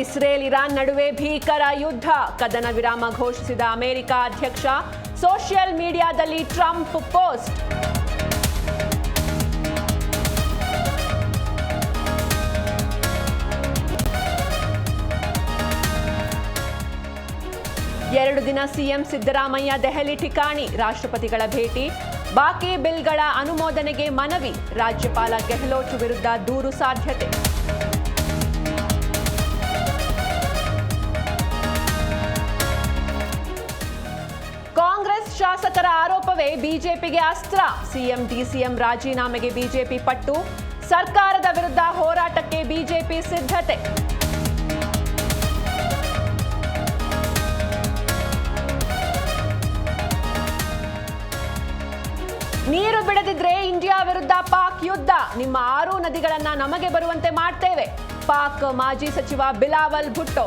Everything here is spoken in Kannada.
ಇಸ್ರೇಲ್-ಇರಾನ್ ನಡುವೆ ಭೀಕರ ಯುದ್ಧ, ಕದನ ವಿರಾಮ ಘೋಷಿಸಿದ ಅಮೆರಿಕ ಅಧ್ಯಕ್ಷ. ಸೋಷಿಯಲ್ ಮೀಡಿಯಾದಲ್ಲಿ ಟ್ರಂಪ್ ಪೋಸ್ಟ್. ಎರಡು ದಿನ ಸಿಎಂ ಸಿದ್ದರಾಮಯ್ಯ ದೆಹಲಿ ಠಿಕಾಣಿ, ರಾಷ್ಟ್ರಪತಿಗಳ ಭೇಟಿ. ಬಾಕಿ ಬಿಲ್ಗಳ ಅನುಮೋದನೆಗೆ ಮನವಿ, ರಾಜ್ಯಪಾಲ ಗೆಹ್ಲೋಟ್ ವಿರುದ್ಧ ದೂರು ಸಾಧ್ಯತೆ. ಕಾಂಗ್ರೆಸ್ ಶಾಸಕರ ಆರೋಪವೇ ಬಿಜೆಪಿಗೆ ಅಸ್ತ್ರ, ಸಿಎಂ ಡಿಸಿಎಂ ರಾಜೀನಾಮೆಗೆ ಬಿಜೆಪಿ ಪಟ್ಟು. ಸರ್ಕಾರದ ವಿರುದ್ಧ ಹೋರಾಟಕ್ಕೆ ಬಿಜೆಪಿ ಸಿದ್ಧತೆ. ನೀರು ಬಿಡದಿದ್ರೆ ಇಂಡಿಯಾ ವಿರುದ್ಧ ಪಾಕ್ ಯುದ್ಧ, ನಿಮ್ಮ 6 ನದಿಗಳನ್ನ ನಮಗೆ ಬರುವಂತೆ ಮಾಡ್ತೇವೆ, ಪಾಕ್ ಮಾಜಿ ಸಚಿವ ಬಿಲಾವಲ್ ಭುಟ್ಟೋ.